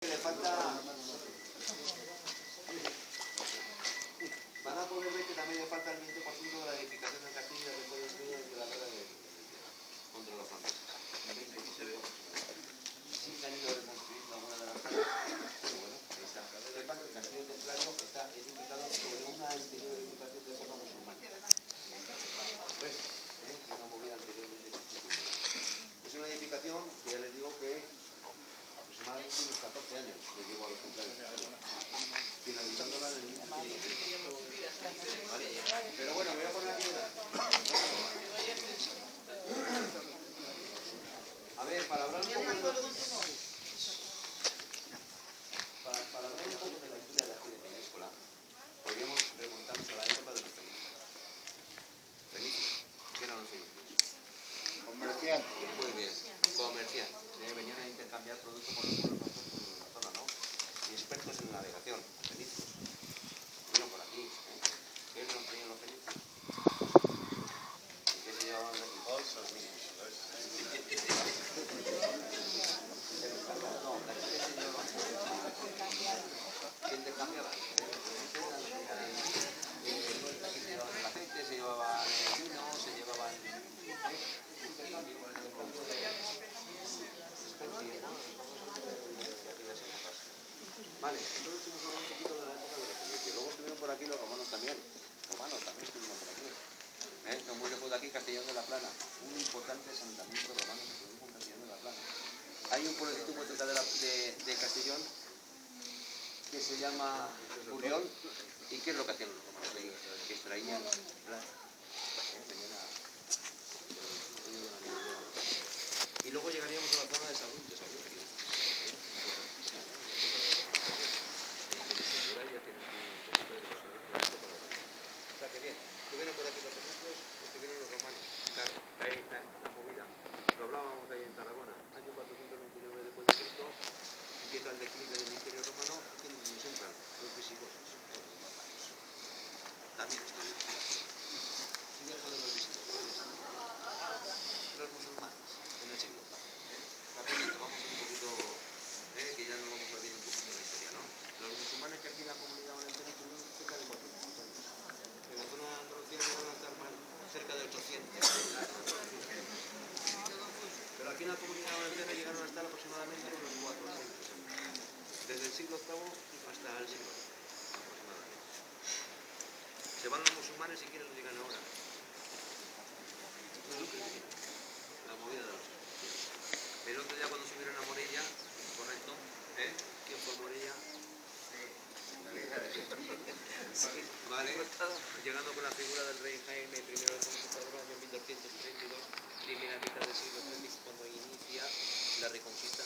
Le falta... Van a poder ver que también le falta el 20% de la edificación de Castilla que puede ser de la guerra contra los franceses. Un 20%. Sí se han ido reconstruyendo algunas de las casas, pero bueno, esta casa de Pan, el castillo templario, está edificado sobre una anterior edificación de época musulmana. ¿Ves? Una movida anteriormente. Es una edificación que ya les digo que aproximadamente unos 14 años que llevo a los templarios, finalizándola en el mismo tiempo. ¿Vale? Pero bueno, me voy a poner aquí. A ver, para hablar un poco de la historia de aquí de Peñíscola, podríamos remontarnos a la época de los fenicios. Fenicios, ¿qué eran los fenicios? Comerciantes. Muy bien, comerciantes. Venían a intercambiar productos con los pueblos de la zona, ¿no? Y expertos en navegación, fenicios. Bueno, por aquí, ¿qué nos traían los fenicios? ¿Qué se llevaban de aquí? Bolsas. No, de aquí se llevaban. ¿Qué intercambiaban? Se llevaban el aceite, se llevaban el vino, se llevaban... intercambio, por ejemplo, Vale, entonces hemos hablado un poquito de la época de los fenicios. Luego estuvieron por aquí los romanos también. Romanos también estuvieron por aquí. No muy lejos de aquí, Castellón de la Plana. Un importante asentamiento romano que produjo en Castellón de la Plana. Hay un pueblecito muy cerca de Castellón que se llama Urrión. ¿Y qué es lo que hacían los romanos? Que extraían plata. Y luego llegaríamos a la zona de Sagunt, O sea que bien, estuvieron por aquí los fenicios, estuvieron los romanos. Ahí está la movida. Lo hablábamos ahí en Tarragona. Año 429 después de Cristo, empieza el declive del Imperio Romano. ¿Quiénes nos entran? Los visigodos. También estuvieron. ¿Y después de los visigodos? Los musulmanes, en el siglo XIV. Rapidito, vamos un poquito, que ya nos vamos perdiendo un poquito la historia, ¿no? Los musulmanes que aquí la comunidad valenciana estuvieron cerca de 400 años. En la zona de Andalucía llegaron a estar más cerca de 800. Pero aquí en la comunidad valenciana llegaron a estar aproximadamente unos 400 años. Desde el siglo VIII hasta el siglo XX, aproximadamente. Se van los musulmanes y quieren lo digan ahora. La movida de los... El otro día cuando subieron a Morella, correcto, ¿quién fue Morella? Vale, llegando con la figura del rey Jaime I el Conquistador, año 1232, primera mitad del siglo XIII, cuando inicia la reconquista